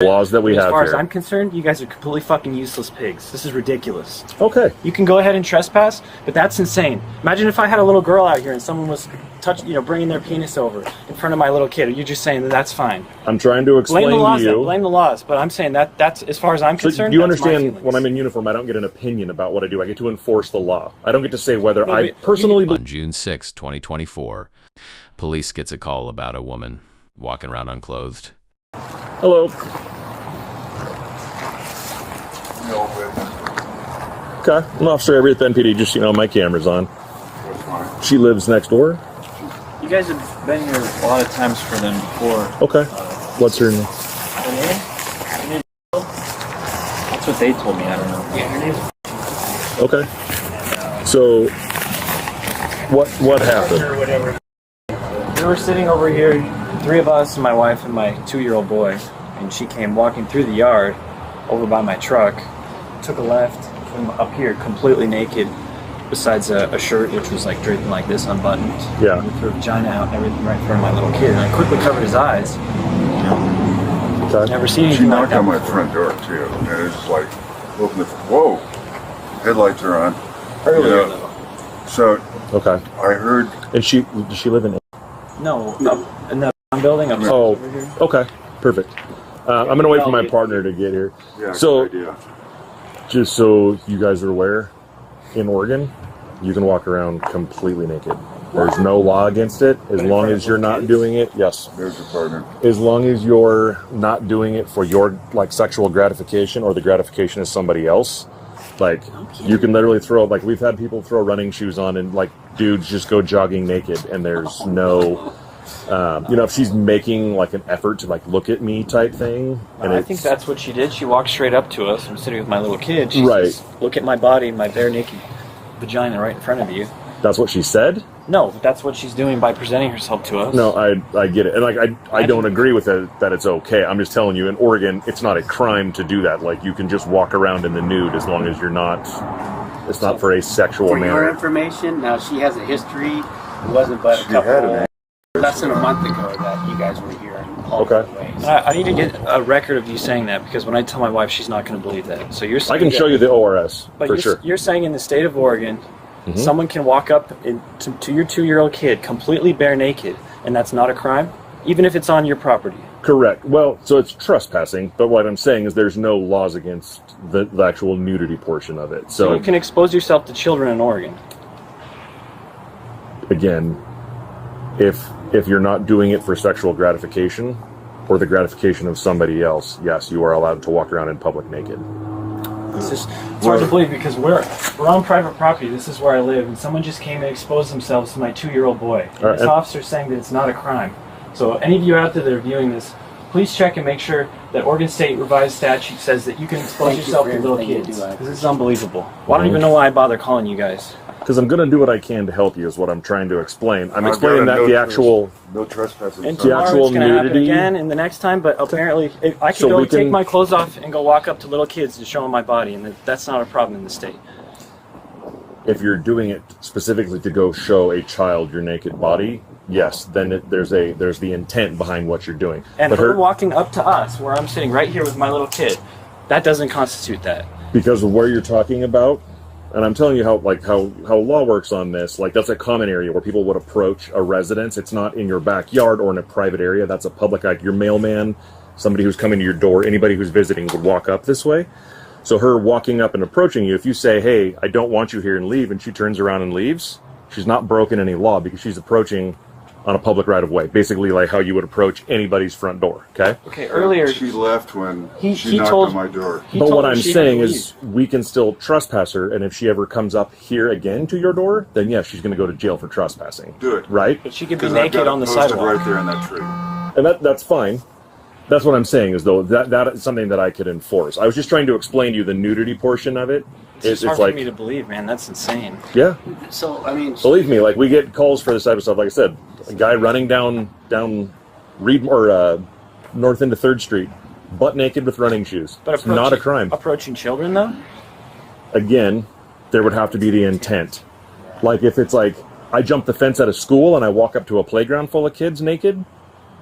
laws that we have here. As far as I'm concerned, you guys are completely fucking useless pigs. This is ridiculous. Okay. You can go ahead and trespass, but that's insane. Imagine if I had a little girl out here and someone was bringing their penis over in front of my little kid. Are you just saying that that's fine? I'm trying to explain blame the laws, to you. Blame the laws, but I'm saying that's as far as I'm concerned. Do you understand? When I'm in uniform, I don't get an opinion about what I do. I get to enforce the law. I don't get to say whether I personally. On June 6, 2024, police gets a call about a woman walking around unclothed. Hello. Okay, I'm Officer Everett at the NPD. Just my camera's on. She lives next door. You guys have been here a lot of times for them before. Okay. What's her name? Her name? Her name? That's what they told me. I don't know. Yeah, her name's. Okay. So, what happened? We were sitting over here, three of us, my wife and my 2-year-old boy, and she came walking through the yard over by my truck, took a left from up here, completely naked, besides a shirt which was like draping like this, unbuttoned. Yeah. With her vagina out and everything right in front of my little kid. And I quickly covered his eyes. Okay. Never seen anything She like knocked that on my before. front door too, and it's like, open the, whoa, headlights are on. Earlier though. So, Okay. I heard. And does she live in? No, up in the building upstairs over here. Okay. Perfect. I'm going to wait for my partner to get here. Yeah, So, good idea. just so you guys are aware, in Oregon, you can walk around completely naked. There's no law against it as long as you're not doing it. Yes. There's your partner. As long as you're not doing it for your sexual gratification or the gratification of somebody else. You can literally throw, we've had people throw running shoes on and dudes just go jogging naked, and there's no if she's making an effort to look at me type thing. And I think that's what she did. She walked straight up to us. I'm sitting with my little kid. She Right. says, look at my body, my bare naked vagina right in front of you. That's what she said? No, but that's what she's doing by presenting herself to us. No, I get it. And I don't agree with it that it's okay. I'm just telling you, in Oregon, it's not a crime to do that. You can just walk around in the nude as long as you're not, it's not for a sexual For your manner. information, now she has a history. It wasn't but a couple, less than a month ago that you guys were here. Okay. I need to get a record of you saying that, because when I tell my wife, she's not going to believe that. So you're saying I can show you the ORS, but for you're, sure. You're saying in the state of Oregon, someone can walk up to your 2-year-old kid completely bare naked, and that's not a crime, even if it's on your property. Correct. Well, so it's trespassing, but what I'm saying is there's no laws against the actual nudity portion of it. So you can expose yourself to children in Oregon. Again, if you're not doing it for sexual gratification or the gratification of somebody else, yes, you are allowed to walk around in public naked. It's hard to believe, because we're on private property. This is where I live, and someone just came and exposed themselves to my 2-year-old boy. And this officer's saying that it's not a crime. So any of you out there that are viewing this, please check and make sure that Oregon State revised statute says that you can expose yourself to little kids. This is unbelievable. Well, I don't even know why I bother calling you guys. Because I'm going to do what I can to help you is what I'm trying to explain. I'm explaining that the actual... No trespassing. And the tomorrow actual it's going to happen nudity... again in the next time, but apparently I can So go we take can- my clothes off and go walk up to little kids and show them my body, and that's not a problem in the state. If you're doing it specifically to go show a child your naked body, yes, then there's the intent behind what you're doing. And but her walking up to us, where I'm sitting right here with my little kid, that doesn't constitute that. Because of where you're talking about, and I'm telling you how law works on this, that's a common area where people would approach a residence. It's not in your backyard or in a private area. That's a public, your mailman, somebody who's coming to your door, anybody who's visiting would walk up this way. So her walking up and approaching you, if you say, hey, I don't want you here, and leave, and she turns around and leaves, she's not broken any law because she's approaching on a public right-of-way, basically like how you would approach anybody's front door, okay? Okay, earlier... She left when he she knocked told- on my door. But what I'm saying is we can still trespass her, and if she ever comes up here again to your door, then yes, she's going to go to jail for trespassing. Do it. Right? But she could be 'Cause I've naked got it on the posted sidewalk. right there in that tree. And that's fine. That's what I'm saying is, though, that is something that I could enforce. I was just trying to explain to you the nudity portion of it. It's hard for me to believe, man. That's insane. Yeah. So, I mean... Believe me, we get calls for this type of stuff. Like I said, a guy running down Reed or north into 3rd Street, butt naked with running shoes. But it's not a crime. Approaching children, though? Again, there would have to be the intent. If it's I jump the fence at a school and I walk up to a playground full of kids naked,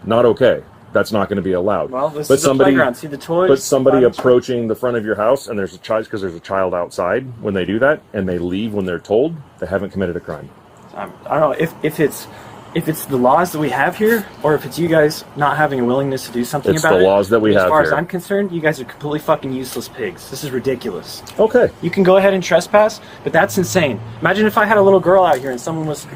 not okay. That's not going to be allowed. Well, this but is the playground. See the toys? But somebody approaching the front of your house and there's a child, because there's a child outside, when they do that and they leave when they're told, they haven't committed a crime. I don't know if it's the laws that we have here, or if it's you guys not having a willingness to do something about it. It's the laws that we have here. As far as I'm concerned, you guys are completely fucking useless pigs. This is ridiculous. Okay. You can go ahead and trespass, but that's insane. Imagine if I had a little girl out here and someone was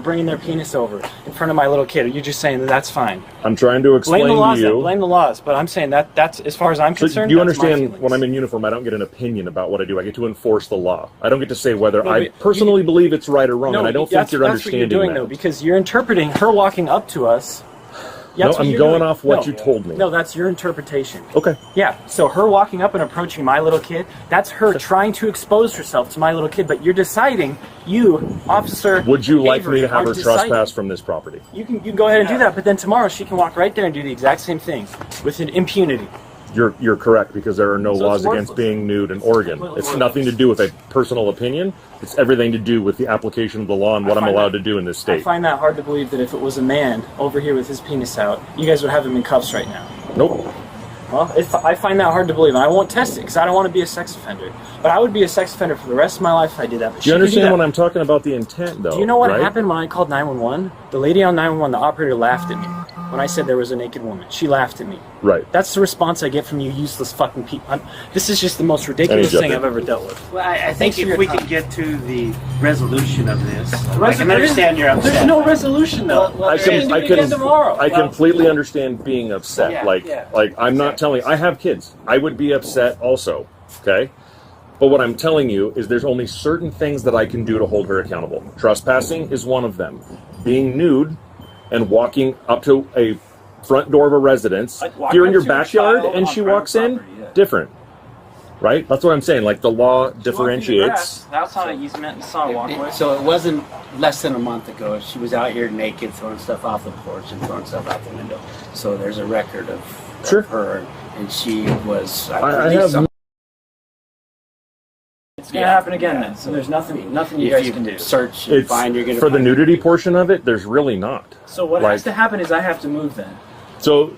bringing their penis over in front of my little kid. You're just saying that that's fine. I'm trying to explain blame the laws, to you. Blame the laws, but I'm saying that's as far as I'm concerned. Do you understand? When I'm in uniform, I don't get an opinion about what I do. I get to enforce the law. I don't get to say whether I personally believe it's right or wrong, and I don't think you're understanding what you're doing, that. though, because you're interpreting her walking up to us. No, I'm going off what you told me. No, that's your interpretation. Okay. Yeah, so her walking up and approaching my little kid, that's her trying to expose herself to my little kid, but you're deciding, you, officer... Would you like Avery, me to have her deciding. trespass from this property? You can go ahead and do that, but then tomorrow she can walk right there and do the exact same thing with an impunity. You're correct, because there are no laws against worthless. being nude in Oregon. It's Worthless. nothing to do with a personal opinion. It's everything to do with the application of the law and what I'm allowed to do in this I state. find that hard to believe that if it was a man over here with his penis out, you guys would have him in cuffs right now. Nope. Well, I find that hard to believe, and I won't test it because I don't want to be a sex offender. But I would be a sex offender for the rest of my life if I did that. But Do you understand when I'm talking about the intent, though? Do you know what right? happened when I called 911? The lady on 911, the operator, laughed at me when I said there was a naked woman. She laughed at me. Right. That's the response I get from you useless fucking people. This is just the most ridiculous thing I've ever dealt with. Well, I think if we can get to the resolution of this, I can There understand your upset. There's no resolution, though. I completely understand being upset. Yeah, I'm not telling. I have kids. I would be upset also. Okay. But what I'm telling you is there's only certain things that I can do to hold her accountable. Trespassing is one of them. Being nude and walking up to a front door of a residence, you're in your backyard and she walks in, different. Right? That's what I'm saying. Like, the law differentiates. That's not an easement. It's not a walkway. So it wasn't less than a month ago. She was out here naked, throwing stuff off the porch and throwing stuff out the window. So there's a record of her, and she was. I have. It's gonna happen again then. So there's nothing you guys can do. Search and find. You're gonna for the nudity portion of it. There's really not. So what has to happen is I have to move then. So.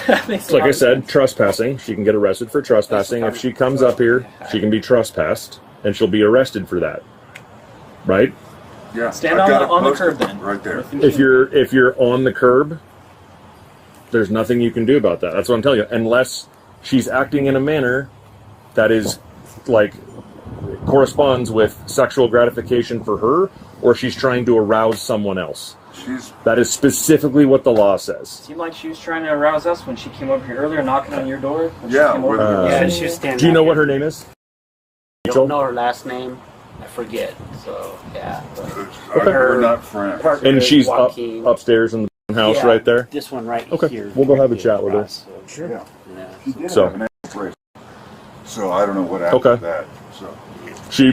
Like I said, trespassing. She can get arrested for trespassing. If she comes up here, she can be trespassed, and she'll be arrested for that. Right? Yeah. Stand on the curb then. Right there. If you're on the curb, there's nothing you can do about that. That's what I'm telling you. Unless she's acting in a manner that is like corresponds with sexual gratification for her, or she's trying to arouse someone else. That is specifically what the law says. Seemed like she was trying to arouse us when she came over here earlier, knocking on your door. Yeah, she was standing. Do you know what her name is? I don't know her last name. I forget. So yeah. We're not friends. And she's upstairs in the house right there. This one right here. We'll go have a chat with her. Sure. Yeah. She did have an race. So I don't know what happened to that. So she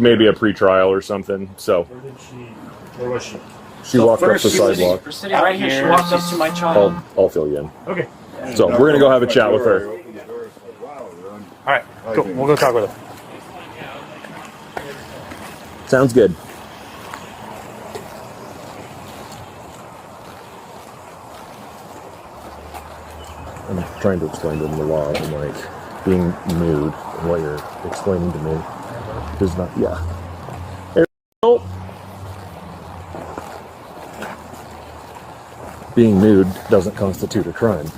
maybe a pre-trial or something. So where was she? She walked up the sidewalk. We're sitting right here. She walked up to my child. I'll fill you in. Okay. So we're gonna go have a chat with her. All right. Cool. We'll go talk with her. Sounds good. I'm trying to explain to them the law and like being nude and what you're explaining to me is not. Yeah. Being nude doesn't constitute a crime.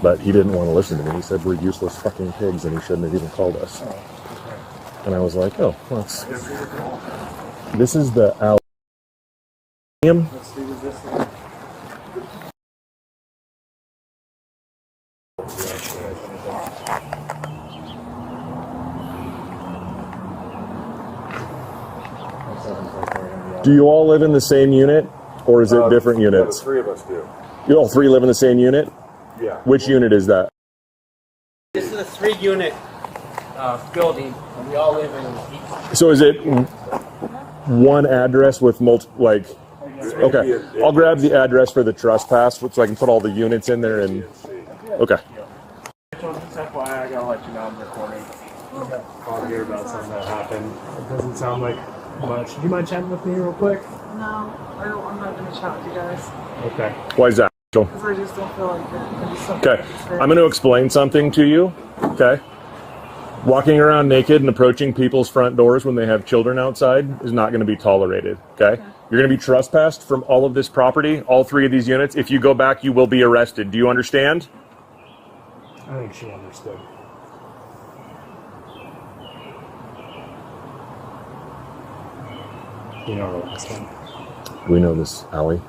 But he didn't want to listen to me. He said we're useless fucking pigs and he shouldn't have even called us. And I was like, oh, well, this is the aluminium. Do you all live in the same unit? Or is it different units? The three of us do. You all three live in the same unit? Yeah. Which unit is that? This is a 3-unit building. And we all live in. So is it one address with multiple, like, okay. I'll grab the address for the trespass so I can put all the units in there and, okay. Just FYI, I gotta let you know I'm recording. I'll hear about something that happened. It doesn't sound like much. Do you mind chatting with me real quick? No, I'm not going to chat with you guys. Okay. Why is that? Because I just don't feel like that. Okay, I'm going to explain something to you. Okay, walking around naked and approaching people's front doors when they have children outside is not going to be tolerated. Okay, you're going to be trespassed from all of this property, all 3 of these units. If you go back, you will be arrested. Do you understand? I think she understood. You know the last one. We know this alley.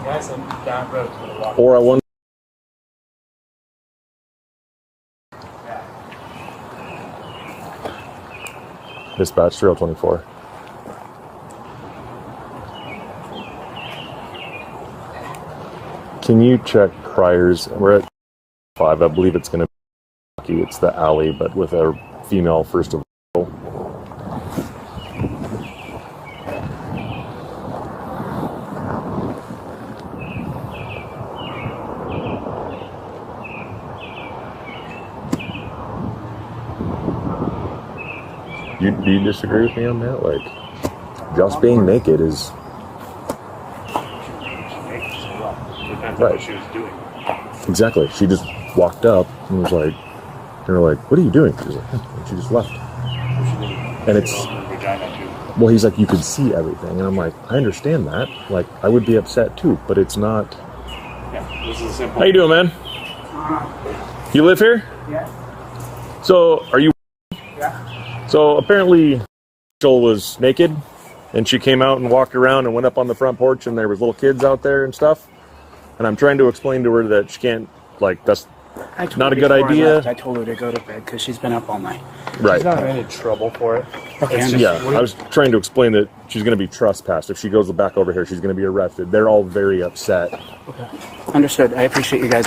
Guys, I'm down road to the walk. Or I wonder. Dispatch 3024. Can you check priors? We're at 5. I believe it's going to be it's the alley, but with a female first of all. Do you disagree with me on that? Like, just being naked is Depends right. on what she was doing. Exactly. She just walked up and was like, they were like, "What are you doing?" She's like, and she just left. And it's, well, he's like, you could see everything, and I'm like, I understand that. Like, I would be upset too, but it's not. Yeah, this is a simple. How you doing, man? You live here? Yeah. So, are you? Yeah. So apparently, Rachel was naked, and she came out and walked around and went up on the front porch, and there was little kids out there and stuff. And I'm trying to explain to her that she can't, like, that's not a good idea. I told her to go to bed because she's been up all night. Right. She's not in any trouble for it. Okay, It's just- Yeah, I was trying to explain that she's going to be trespassed. If she goes back over here, she's going to be arrested. They're all very upset. Okay. Understood. I appreciate you guys.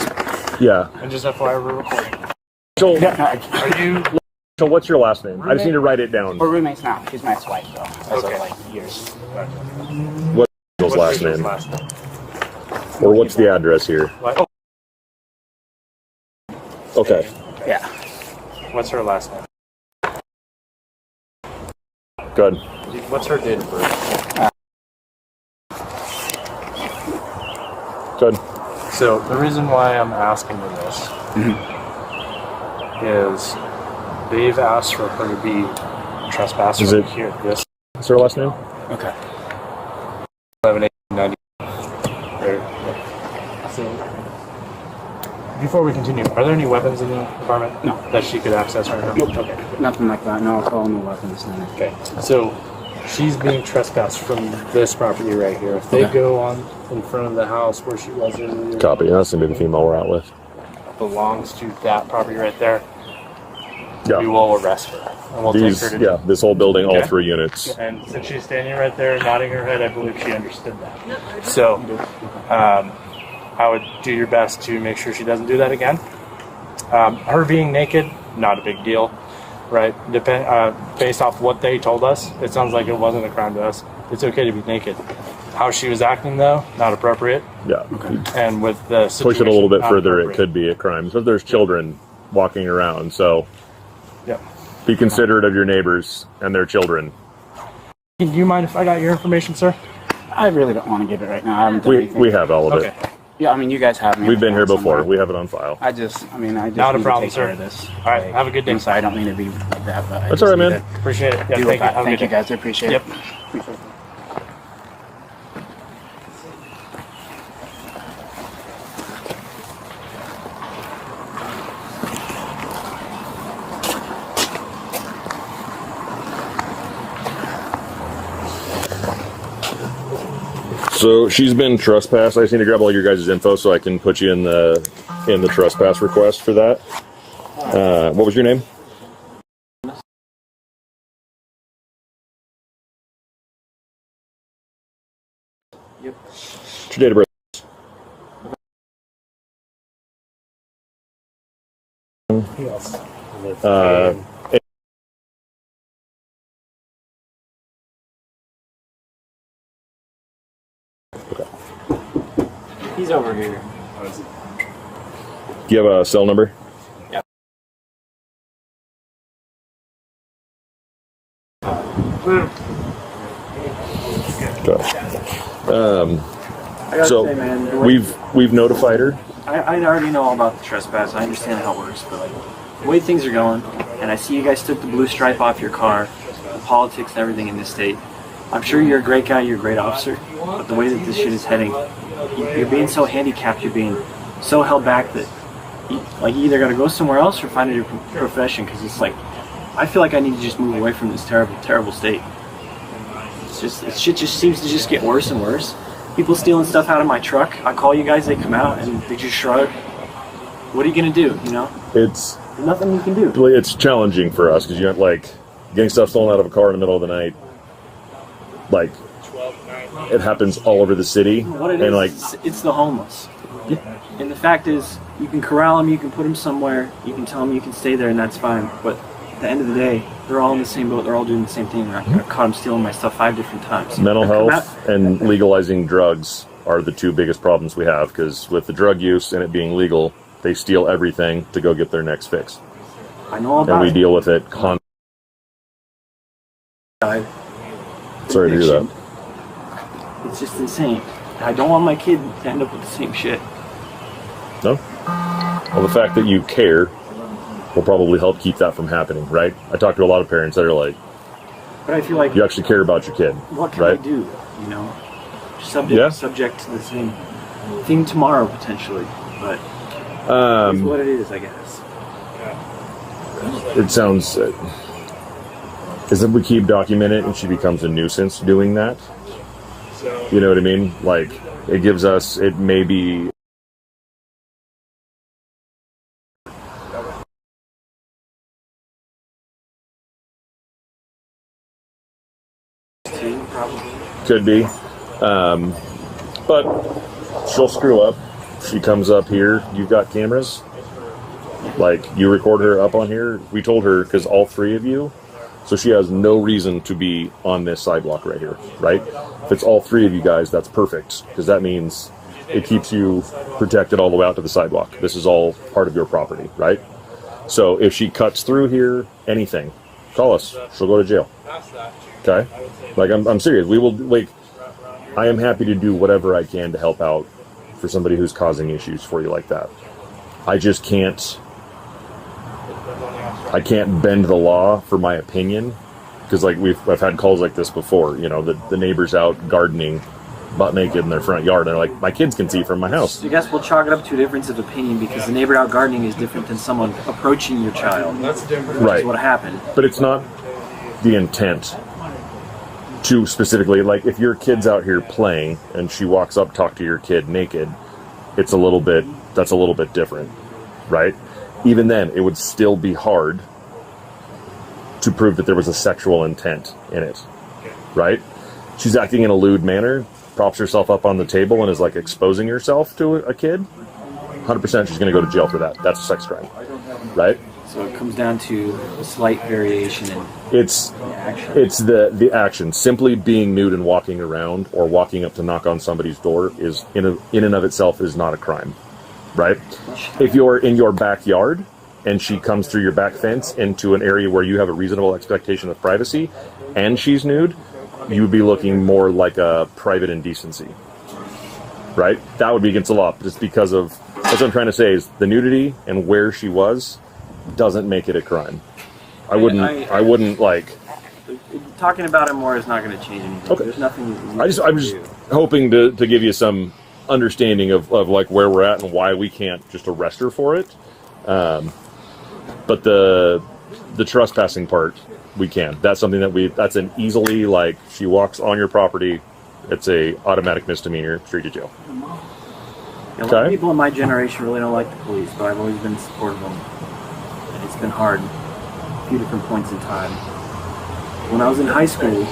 Yeah. And just FYI, we're recording. So, Are you? so what's your last name? I just need to write it down. We're roommates now. She's my ex-wife, though, as Okay. of like years. What's Rachel's last Rachel's name? last name? Or what's the address here? What? Okay. Yeah. What's her last name? Good. What's her date of birth? Good. So the reason why I'm asking you this is they've asked for her to be trespassed Is from it- here. This What's her last name? Okay. 11-8-90. So before we continue, are there any weapons in the apartment? No. That she could access right now? Nope. Okay. Nothing like that. No alcohol, no weapons. No. Okay. So she's being trespassed from this property right here. If they Okay. go on in front of the house where she was earlier, Copy. That's going to be the female we're out with. belongs to that property right there. We Yeah. will arrest her and we'll These, take her to yeah, this whole building, all Okay. 3 units. And since she's standing right there, nodding her head, I believe she understood that. So, I would do your best to make sure she doesn't do that again. Her being naked, not a big deal, right? Based off what they told us, it sounds like it wasn't a crime to us. It's okay to be naked. How she was acting, though, not appropriate. Yeah. And with the situation, Push it a little bit not further, it appropriate. could be a crime. So there's children walking around, so Yep. be considerate of your neighbors and their children. Do you mind if I got your information, sir? I really don't want to give it right now. I haven't done We anything. have all of Okay. it. Yeah, I mean, you guys have me. We've been here before. somewhere. We have it on file. I just Not a need problem, to take sir. care of this. All right, have a good day. I'm sorry, I don't mean to be like that, but I That's just all right, need man. to Appreciate it. Yeah, deal thank with you. that. Have a Thank good you, day. guys. I appreciate Yep. it. Appreciate it. So she's been trespassed. I just need to grab all your guys' info so I can put you in the trespass request for that. What was your name? Yep. What's your date of birth? Yes. He's over here. Do you have a cell number? Yeah. I gotta So say, man, we've notified her. I already know all about the trespass. I understand how it works, but like the way things are going, and I see you guys took the blue stripe off your car, the politics and everything in this state. I'm sure you're a great guy, you're a great officer, but the way that this shit is heading, you're being so handicapped, you're being so held back that you either got to go somewhere else or find a different profession, because it's like, I feel like I need to just move away from this terrible, terrible state. Shit just seems to just get worse and worse. People stealing stuff out of my truck. I call you guys, they come out and they just shrug. What are you gonna do? You know, It's there's nothing you can do. it's challenging for us because you have like getting stuff stolen out of a car in the middle of the night. Like it happens all over the city, What it and is, it's the homeless. And the fact is, you can corral them, you can put them somewhere, you can tell them you can stay there, and that's fine. But at the end of the day, they're all in the same boat. They're all doing the same thing. I caught them stealing my stuff 5 different times. mental Come health out- and legalizing drugs are the two biggest problems we have. Because with the drug use and it being legal, they steal everything to go get their next fix, I know all and about we it. deal with it. Sorry to hear that. It's just insane. I don't want my kid to end up with the same shit. No? Well, the fact that you care will probably help keep that from happening, right? I talk to a lot of parents that are like, But I feel like, you actually care about your kid, what can right? I do? You know, Yeah. subject to the same thing tomorrow potentially. But it's what it is, I guess. It sounds... is that we keep documenting it and she becomes a nuisance doing that? You know what I mean? Like, it gives us... It may be... Probably. Could be. But she'll screw up. She comes up here. You've got cameras. Like, you record her up on here. We told her, because all 3 of you, so she has no reason to be on this sidewalk right here, right? If it's all 3 of you guys, that's perfect, because that means it keeps you protected all the way out to the sidewalk. This is all part of your property, right? So if she cuts through here, anything, call us. She'll go to jail. Okay? Like, I'm serious. We will, like, I am happy to do whatever I can to help out for somebody who's causing issues for you like that. I just can't, I can't bend the law for my opinion, because like I've had calls like this before, you know, the neighbors out gardening butt naked in their front yard, and they're like, my kids can see from my house. I guess we'll chalk it up to a difference of opinion, because the neighbor out gardening is different than someone approaching your child. That's different. Right. Which is what happened. But it's not the intent to specifically, like, if your kid's out here playing and she walks up, talk to your kid naked, that's a little bit different, right? Even then, it would still be hard to prove that there was a sexual intent in it, right? She's acting in a lewd manner, props herself up on the table and is like exposing herself to a kid. 100% she's going to go to jail for that. That's a sex crime, right? So it comes down to a slight variation in It's action. It's the action. Simply being nude and walking around or walking up to knock on somebody's door is in and of itself is not a crime, right? If you're in your backyard and she comes through your back fence into an area where you have a reasonable expectation of privacy and she's nude, you would be looking more like a private indecency, right? That would be against the law, just because of, that's what I'm trying to say, is the nudity and where she was doesn't make it a crime. I wouldn't like... Talking about it more is not going to change anything. Okay. There's nothing... I'm just hoping to give you some understanding of like where we're at and why we can't just arrest her for it. But the trespassing part, we can. That's something that that's an easily, like, she walks on your property, it's a automatic misdemeanor, straight to jail. A lot of people in my generation really don't like the police, but I've always been supportive of them. And it's been hard a few different points in time. When I was in high school,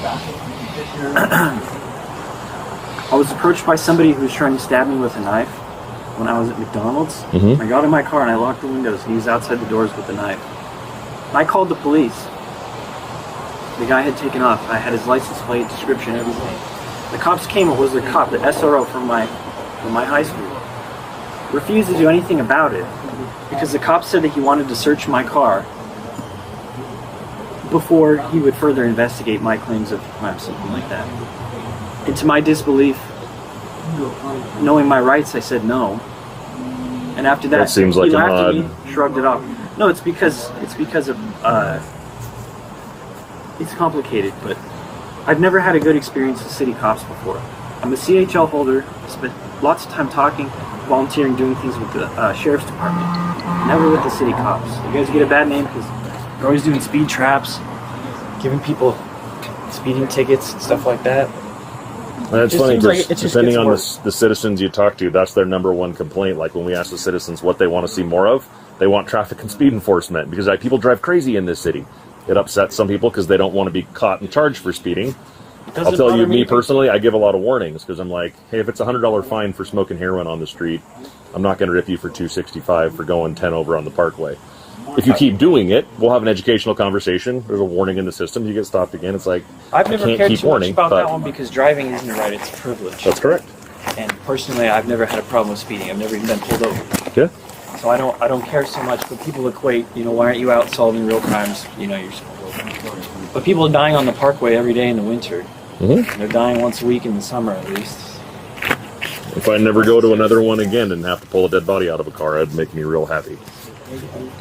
I was approached by somebody who was trying to stab me with a knife when I was at McDonald's. Mm-hmm. I got in my car and I locked the windows, and he was outside the doors with the knife. I called the police. The guy had taken off. I had his license plate, description, everything. The cops came. It was the cop, the SRO from my high school. Refused to do anything about it. because the cop said that he wanted to search my car before he would further investigate my claims of crime, something like that. And to my disbelief, knowing my rights, I said no. And after that, seems he like laughed an at odd... me, shrugged it off. No, it's because of it's complicated, but I've never had a good experience with city cops before. I'm a CHL holder, spent lots of time talking, volunteering, doing things with the sheriff's department. Never with the city cops. You guys get a bad name because they're always doing speed traps, giving people speeding tickets and stuff like that. And it's It funny seems like because it just depending gets on worse. the citizens you talk to, that's their number one complaint. Like when we ask the citizens what they want to see more of, they want traffic and speed enforcement because people drive crazy in this city. It upsets some people because they don't want to be caught and charged for speeding. I'll tell you, me personally, I give a lot of warnings because I'm like, hey, if it's a $100 fine for smoking heroin on the street, I'm not going to rip you for $265 for going 10 over on the Parkway. If you keep doing it, we'll have an educational conversation. There's a warning in the system. You get stopped again. It's like, I've never can't cared keep too warning, much about but- that one because driving isn't a right, it's a privilege. That's correct. And personally, I've never had a problem with speeding. I've never even been pulled over. Yeah. So I don't care so much, but people equate, why aren't you out solving real crimes? But people are dying on the Parkway every day in the winter. Mm-hmm. And they're dying once a week in the summer at least. If I never go to another one again and have to pull a dead body out of a car, it'd make me real happy.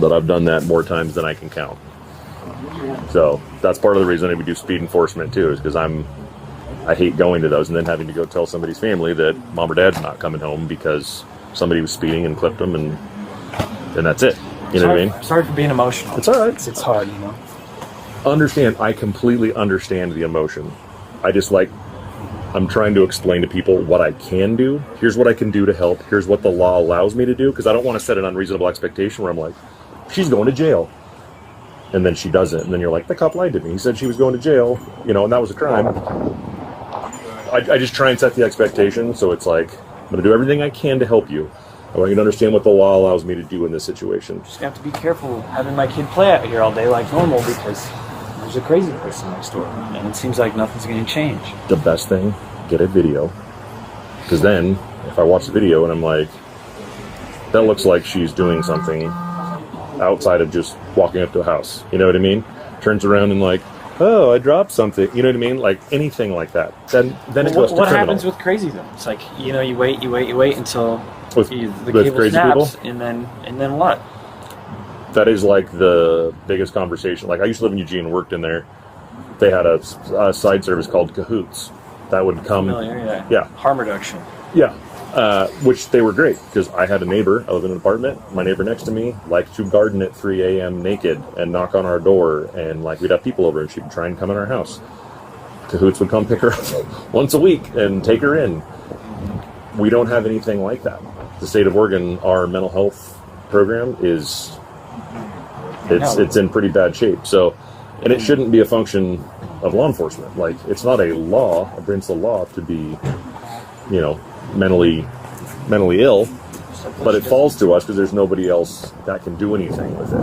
But I've done that more times than I can count. So that's part of the reason we do speed enforcement too, is because I hate going to those and then having to go tell somebody's family that mom or dad's not coming home because somebody was speeding and clipped them, and that's it. You know what I mean? Sorry for being emotional. It's all right. It's hard, I completely understand the emotion. I'm trying to explain to people what I can do. Here's what I can do to help. Here's what the law allows me to do, because I don't want to set an unreasonable expectation where I'm like, she's going to jail. And then she doesn't. And then you're like, the cop lied to me. He said she was going to jail, and that was a crime. I just try and set the expectation. So it's like, I'm going to do everything I can to help you. I want you to understand what the law allows me to do in this situation. Just have to be careful having my kid play out here all day like normal because there's a crazy person next door. And it seems like nothing's going to change. The best thing, get a video. Because then, if I watch the video and I'm like, that looks like she's doing something outside of just walking up to a house. You know what I mean? Turns around and like, oh, I dropped something. You know what I mean? Like anything like that. Then it goes to criminal. What happens with crazy though? It's like, you wait until with the cable crazy snaps, people? and then what? That is like the biggest conversation. Like I used to live in Eugene, worked in there. They had a side service called Cahoots that would come. Familiar, yeah. Harm reduction. Yeah. Which they were great because I had a neighbor. I live in an apartment. My neighbor next to me liked to garden at 3 a.m. naked and knock on our door, and we'd have people over and she'd try and come in our house. Cahoots would come pick her up once a week and take her in. We don't have anything like that. The state of Oregon, our mental health program it's in pretty bad shape. So, and it shouldn't be a function of law enforcement. Like it's not a law against the law to be, mentally ill, but it falls to us because there's nobody else that can do anything with it.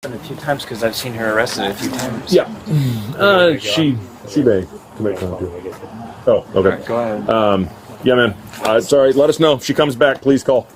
A few times because I've seen her arrested a few times. Yeah. She may commit crime too. Oh, okay. Right, go ahead. Yeah, man. Sorry. Let us know if she comes back. Please call.